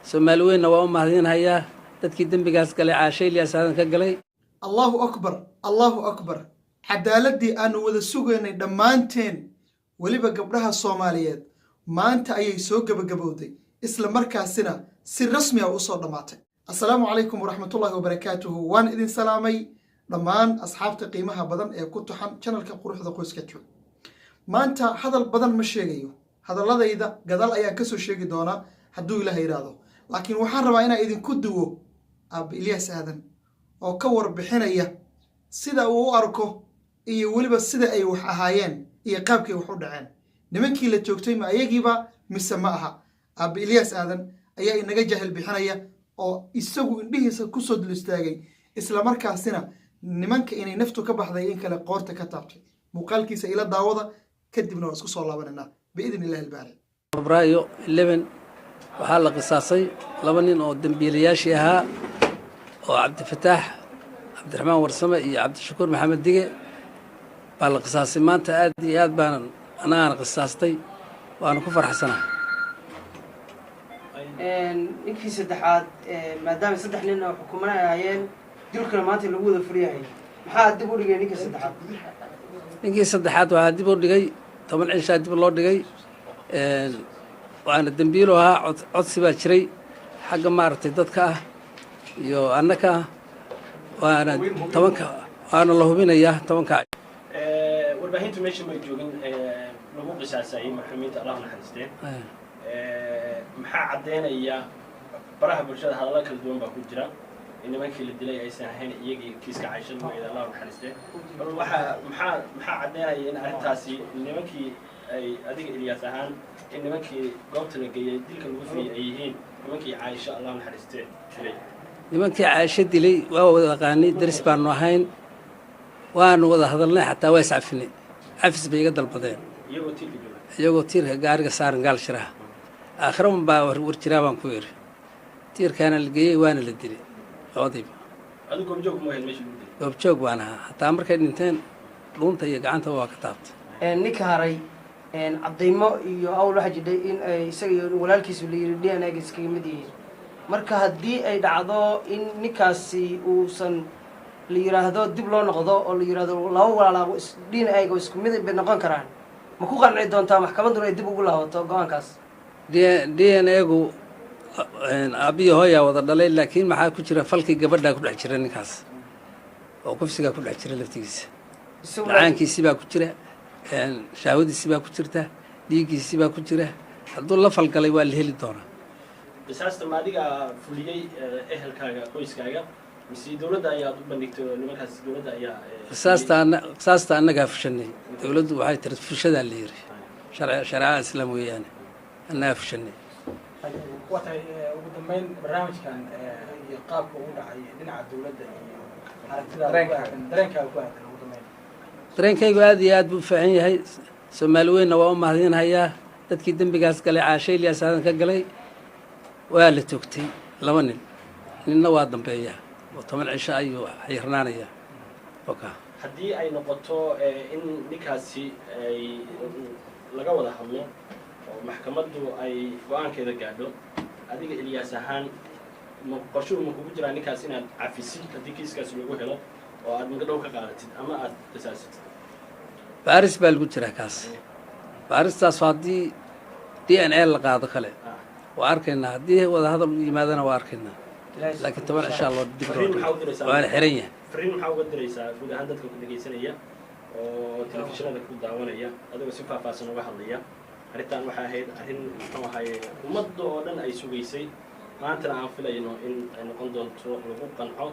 Soomaaliweynna waa u mahadinayaa dadkii dembigaas galay caashay Ilyas Aadan ka galay. Allahu akbar, Allahu akbar. Cadaaladii aanu wada sugaynay dhammaanteen waliba gabdhaha Soomaaliyeed maanta ayay soo gabagabowday isla markaasina si rasmi ah u soo dhamaatay. Assalaamu calaykum waraxmatullaahi wabarakaatuhu. Waan idin salaamay dhammaan asxaabta qiimaha badan ee ku taxan channelka Quruxda Qoyska Joog. Maanta hadal badan ma sheegayo. Hadaladayda gadaal ayaan ka soo sheegi doonaa hadduu Ilaahay yiraahdo. Laakiin waxaan rabaa inaan idinku duwo Aab Ilyas Aadan oo ka warbixinaya sida uu u arko iyo waliba sida ay wax ahaayeen iyo qaabkay wax u dhaceen. Nimankii la joogtay ma ayagiiba mise ma aha. Aab Ilyas Aadan ayaa inaga jahil bixinaya oo isagu indhihiisa ku soo dul istaagay isla markaasina nimanka inay naftu ka baxday in kale qoorta ka taabtay. Muuqaalkiisa ila daawada kadibna waan isku soo laabananaa biidhnilaahi albaari. Febraayo 11 waxaa la qisaasay laba nin oo dambiilayaashii ahaa oo Cabdifataax Cabdiraxmaan Warsame iyo Cabdishakuur Maxamed Dige baa la qisaasay. Maanta aad iyo aad baan anagana qisaastay waana ku faraxsanahay. ninkii saddexaad maadaama saddex nin oo xukuumana ahaayeen dilkana maanta lagu wada furiyahay maxaa dib u dhigay ninkii saddexaad? ninkii saddexaad waxaa dib u dhigay 10 cishaa dib loo dhigay. waana dambiilo ahaa codsi baa jiray xagga maaragtay dadka ah iyo annaka waana 10 waana la hubinayaa 10 warbaahintu meesha ma joogin lagu qisaasay maxkamada Allah naxariistay maxaa cadeynaya baraha bulshada hadallo kala duwan baa ku jira in nimankii la dilay aysan ahayn iyagii kiiska Caysha mooyada Allah naxariistay bal maxaa cadeynaya in arrintaasi nimankii ay adiga Ilyas ahaan in nimankii goobta la geeyay dilka lagu fiiyay ay yihiin nimankii Caysha Allah naxariistay dilay. nimankii Caysha dilay waa wada qaani daris baanu ahayn waanu wada hadalnay xataa waa iscafinay cafis bay iga dalbadeen iyagoo tiirka gaariga saaran gaal shiraha aakhirama baa war jiraa baan ku yiri tiirkaana la geeyay waana la dilay labadiiba. adigu goobjoog ma ahayn meesha lagu dilay? goobjoog waan ahaa xataa markay dhinteen dhuunta iyo gacanta waa ka taabtay. ninka haray cadaymo iyo awl waxa jiray in ay isaga iyo walaalkiisu la yiri DNA iskaga mid yihiin. marka haddii ay dhacdo in ninkaasi uusan la yiraahdo dib loo noqdo oo la yiraahdo laba walaalaabo DNA isku mid bay noqon karaan ma ku qanci doontaa maxkamaduna ay dib ugu laabato go'aankaas? DNA-gu abiyo hooyaa wada dhalay laakiin maxaa ku jira falkii gabadha ku dhex jira ninkaas oo kufsiga ku dhex jira laftigiisa. dhacaankiisii baa ku jira shahwadiisii baa ku jirta dhiiggiisii baa ku jira hadduu la falgalay waa la heli doonaa. qisaasta ma adiga fuliyay ehelkaaga qoyskaaga mise dawladda ayaa u bandhigtay nimankaas dawladda ayaa qisaasta annagaa fushanay. dawladdu waxay tiri fushadaa la yiri sharciga islaam weeyaane annagaa fushanay. waxay ugu dambeyn barnaamijkan iyo qaabka uu dhacay dhinaca dawladda iyo aragtida dareenkaaga ku aadan ugu dambeyn? dareenkaygu aad iyo aad buu u fiican yahay. Soomaaliweynna waa u mahadinayaa dadkii dembigaas galay caashay Ilyas Aadan ka galay waa la toogtay laba nin ninna waa dambeeyaa oo 10 cisho ayuu xirnaanayaa. haddii ay noqoto in ninkaasi ay laga wada hadlo oo maxkamaddu ay go'aankeeda gaadho adiga Ilyas ahaan qorshuhu ma kugu jiraa ninkaas inaad cafisid haddii kiiskaas lagu helo oo aad magdhow ka qaadatid ama aad qisaasatid? baaris baa lagu jiraa kaas. baaristaas haddii DNA la qaado kale waa arkaynaa haddii wada hadal u yimaadana waa arkaynaa laakiin 10 cishaa loo dib waana xiran yahay. fariin maxaa uga diraysaa guud ahaan dadka ku dhegaysanaya oo telefishinada ku daawanaya adigoo si faahfaahsan uga hadlaya arrintan waxay ahayd arrin muxuu ahaye ummadda oo dhan ay sugaysay maantana aan filayno in ay noqon doonto lagu qanco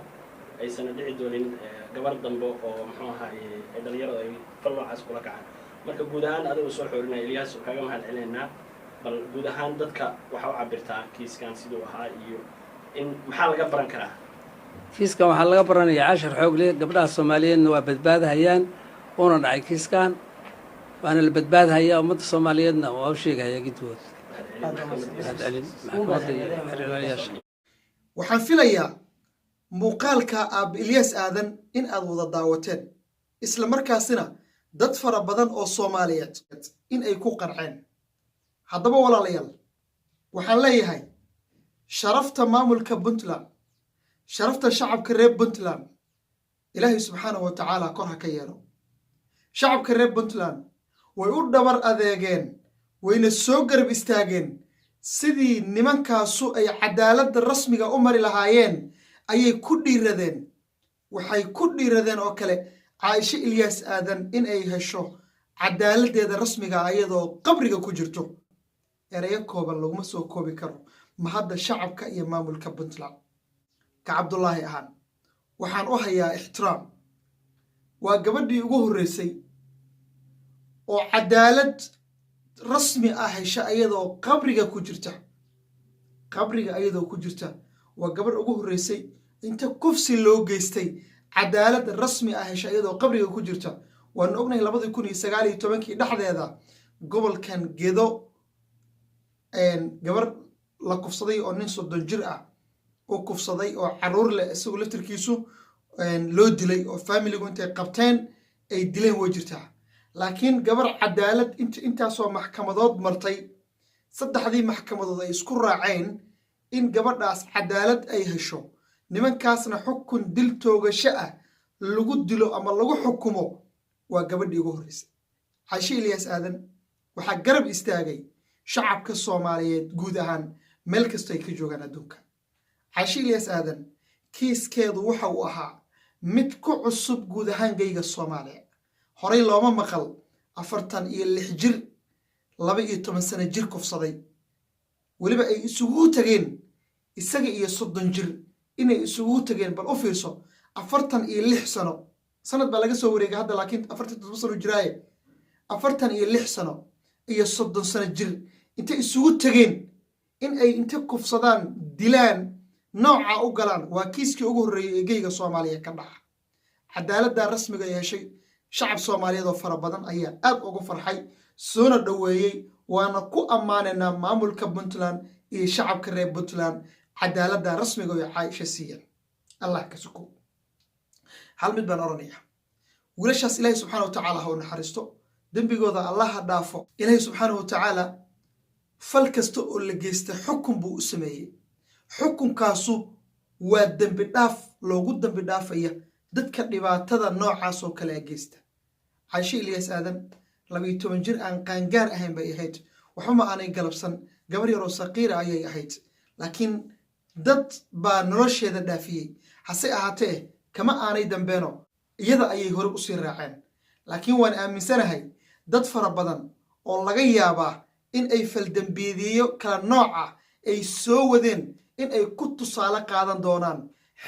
aysan dhici doonin gabar dambe oo muxuu ahaye ay dhalinyarada ay fal noocaas kula kacaan. marka guud ahaan adigoo soo xoorinaya Ilyas kaaga mahad celinaynaa bal guud ahaan dadka waxa u cabirtaa kiiskan siduu ahaa iyo in maxaa laga baran karaa? kiiskan waxaa laga baranayaa cashar xoog leh. gabdhaha Soomaaliyeedna waa badbaadahayaan una dhacay kiiskan waana la badbaadahayaa ummadda Soomaaliyeedna waa u sheegaya gidwood. waxaan filayaa muuqaalka Aab Ilyas Aadan in aad wada daawateen isla markaasina dad fara badan oo Soomaaliyeed in ay ku qanceen. haddaba walaalayaal waxaan leeyahay sharafta maamulka Puntland sharafta shacabka reer Puntland ilaahay subxaanahu wa tacaala kor ha ka yeelo shacabka reer Puntland way u dhabar adeegeen wayna soo garab istaageen sidii nimankaasu ay cadaaladda rasmiga u mari lahaayeen ayay ku dhiiradeen waxay ku dhiiradeen oo kale Caaisha Ilyas Aadan in ay hesho cadaaladeeda rasmiga ayadoo qabriga ku jirto erayo kooban laguma soo koobi karo ma hadda shacabka iyo maamulka Puntland ka Cabdullaahi ahaan waxaan u hayaa ixtiraam waa gabadhii ugu horeysay oo cadaalad rasmi ah hesha ayadoo qabriga ku jirta waa gabadh ugu horeysay inta kufsi loo geystay cadaalad rasmi ah hesha ayadoo qabriga ku jirta waan ognahay 2019 dhexdeeda gobolkan Gedo gabar la kufsaday oo nin 30 jir ah oo kufsaday oo caruur leh isagu laftirkiisu loo dilay oo familigu intay qabteen ay dileen way jirtaa laakiin gabar cadaalad intaasoo maxkamadood martay saddexdii maxkamadood ay isku raaceen in gabadhaas cadaalad ay hesho nimankaasna xukun dil toogasho ah lagu dilo ama lagu xukumo waa gabadhii ugu horeysay Caaisha Ilyas Aadan waxaa garab istaagay shacabka Soomaaliyeed guud ahaan meel kasta ay ka joogaan adduunka Caaisha Ilyas Aadan kiiskeedu waxa uu ahaa mid ku cusub guud ahaan geyga Soomaaliya horey looma maqal 46 jir 12 sano jir kufsaday waliba ay isugu tageen isaga iyo 30 jir inay isugu tageen bal u fiirso 46 sano sanad baa laga soo wareegay hadda laakiin 47 sano jiraaye 46 sano iyo 30 sano jir inta isugu tageen in ay inta kufsadaan dilaan nooca u galaan waa kiiskii ugu horeeyay ee geyga Soomaaliya ka dhaca cadaaladda rasmiga ay heshay shacab Soomaaliyeed oo fara badan ayaa aad ugu farxay soona dhaweeyay waana ku ammaanayna maamulka Puntland iyo shacabka reer Puntland cadaaladda rasmiga oo Caaisha siiyeen Allah ka suko hal mid baan oranaya wiilashaas Ilaahay subxaanahu wa tacaala ha u naxariisto dambigooda Allah ha dhaafo Ilaahay subxaanahu wa tacaala fal kasta oo la geystay xukun buu u sameeyay xukunkaasu waa dambi dhaaf loogu dambi dhaafaya dadka dhibaatada noocaas oo kale geysta Caaisha Ilyas Aadan 12 jir aan qaangaar ahayn bay ahayd waxuma aanay galabsan gabar yar oo saqiira ayay ahayd laakiin dad baa nolosheeda dhaafiyay hase ahaatee kama aanay dambeeno iyada ayay hore u sii raaceen laakiin waan aaminsanahay dad fara badan oo laga yaabaa in ay faldambiyeeyo kala nooc ah ay soo wadeen in ay ku tusaale qaadan doonaan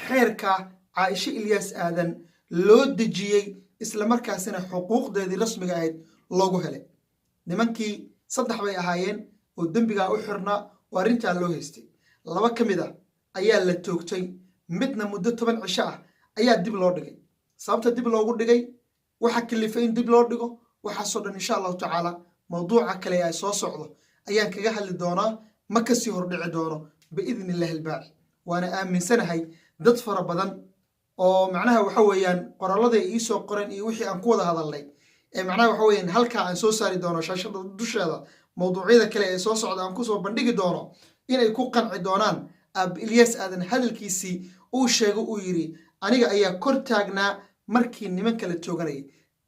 xeerka Caaisha Ilyas Aadan loo dejiyay isla markaasina xuquuqdeedii rasmiga ahayd loogu helay nimankii saddex bay ahaayeen oo dambiga u xirnaa oo arinta loo haystay laba kamida ayaa la toogtay midna muddo 10 cisho ah ayaa dib loo dhigay sababta dib loogu dhigay waxa kalifay in dib loo dhigo waxa soo dhan insha Allah tacaala mawduuca kale ay soo socdo ayaan kaga hadli doonaa ma ka sii hordhici doono باذن الله الباقي وانا aaminsanahay dad fara badan oo macnaha waxa weeyaan qoraalada ay soo qoran iyo wixii aan ku wada hadalnay ee macnaha waxa weeyaan halka aan soo saari doono shaashada dusheeda mawduucyada kale ee soo socda aan ku soo bandhigi doono inay ku qanci doonaan ab Ilyas Aadan hadalkiisii uu sheego uu yiri aniga ayaa kor taagnaa markii niman kala tooganay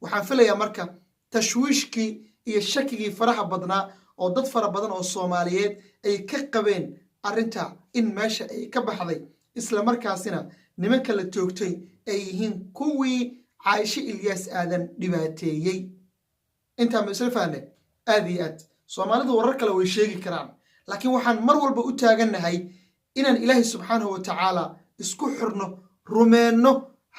waxaan filayaa marka tashwiishkii iyo shakigii faraha badnaa oo dad fara badan oo Soomaaliyeed ay ka qabeen arinta in meesha ay ka baxday isla markaasina nimanka la toogtay ay yihiin kuwii Caaisha Ilyas Aadan dhibaateeyay inta ma isla fahnay aad iyo aad Soomaalidu warar kale way sheegi karaan laakiin waxaan mar walba u taaganahay inaan Ilaahay subxaanahu wa tacaala isku xirno rumeeno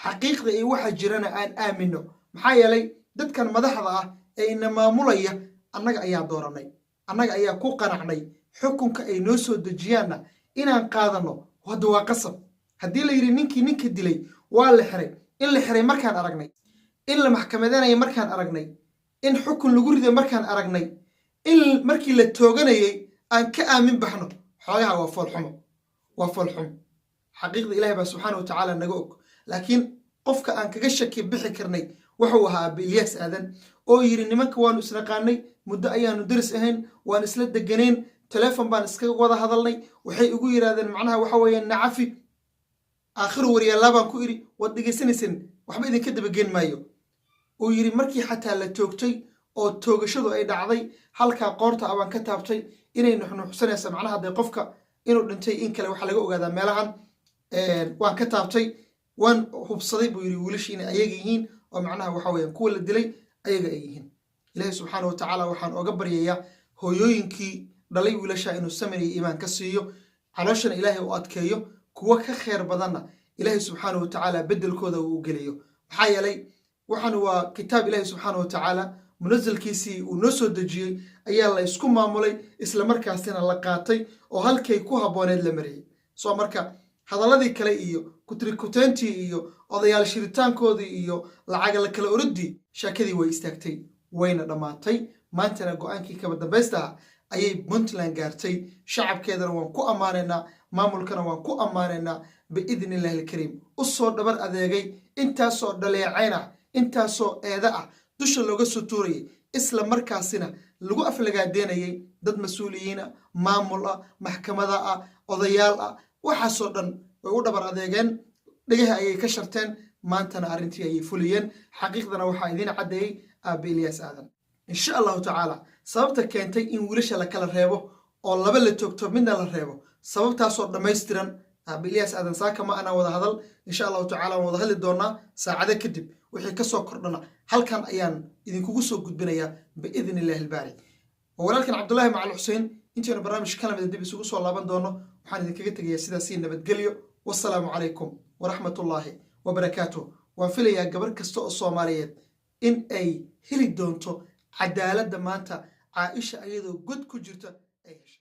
xaqiiqda ay waxa jirana aan aamino maxaa yeelay dadkan madaxda ah ee ina maamulaya annaga ayaa dooranay annaga ayaa ku qanacnay xukunka ay noo soo dejiyaana inaan qaadano wada waa qasab hadii la yiri ninkii dilay waa la xiray in la xiray markaan aragnay in la maxkamadeynay markaan aragnay in xukun lagu riday markaan aragnay in markii la tooganayay aan ka aamin baxno xoolaha waa fool xumo xaqiiqda Ilaahay baa subxaanahu wa tacaala naga og laakiin qofka aan kaga shaki bixi karnay wuxuu ahaa Ilyas Aadan oo yiri nimanka waanu isnaqaanay muddo ayaanu daris ahayn waan isla deganeen teleefon baan iskaga wada hadalnay waxay igu yidhahdeen macnaha waxa weeyaan nacafi aakhiru waryaallaa baan ku idhi waad dhegaysanaysan waxba idinka dabageen maayo uu yidhi markii xataa la toogtay oo toogashadu ay dhacday halkaa qoorta ah baan ka taabtay inay nuxnuxsanaysa macnaha dee qofka inuu dhintay in kale waxaa laga ogaadaa meelahan waan ka taabtay waan hubsaday buu yidhi wiilashii inay ayaga yihiin oo macnaha waxa weeyaan kuwa la dilay ayaga ay yihiin ilaahay subxaana wa tacaala waxaan oga baryayaa hooyooyinkii dhalay wiilasha inuu samir iyo iimaan ka siiyo calooshana ilaahay u adkeeyo kuwa ka khayr badanna ilaahay subxaana wa tacaala beddelkooda uu u geliyo maxaa yeelay waxaan waa kitaab ilaahay subxaana wa tacaala munazalkiisii uu noo soo dejiyey ayaa la isku maamulay isla markaasina la qaatay oo halkay ku habbooneed la mariyey soo marka hadalladii kale iyo kutrikuteyntii iyo odayaal shiritaankoodii iyo lacaga la kala orodii shaakadii way istaagtay wayna dhammaatay maantana go-aankii kaba dambaysta ah ayay puntland gaartay shacabkeedana waan ku ammaanaynaa maamulkana waan ku ammaanaynaa biidni illahi alkariim u soo dhabar adeegay intaasoo dhaleecayn ah intaasoo eeda ah dusha looga soo tuurayay isla markaasina lagu aflagaadeynayay dad mas-uuliyiina maamul ah maxkamada ah odayaal ah waxaasoo dhan way u dhabar adeegeen dhegaha ayay ka sharteen maantana arrintii ayay fuliyeen xaqiiqdana waxaa idiin caddeeyey aabe ilyaas aadan insha allahu tacaala sababta keentay in wiilasha la kala reebo oo laba la toogto midna la reebo sababtaasoo dhammaystiran aabe ilyaas aadan saaka ma anaa wada hadal insha allahu tacaala waan wada hadli doonaa saacado kadib wixii ka soo kordhana halkan ayaan idinkugu soo gudbinayaa biidni illahi albaari walaalkan cabdullaahi macal xuseen intaynu barnaamij kalamida dib isugu soo laaban doono waxaan idinkaga tegayaa sidaasii nabadgelyo wassalaamu calaykum waraxmatullaahi wabarakaatuh waan filayaa gabar kasta oo soomaaliyeed in ay heli doonto cadaaladda maanta caaisha ayadoo god ku jirta ay heshay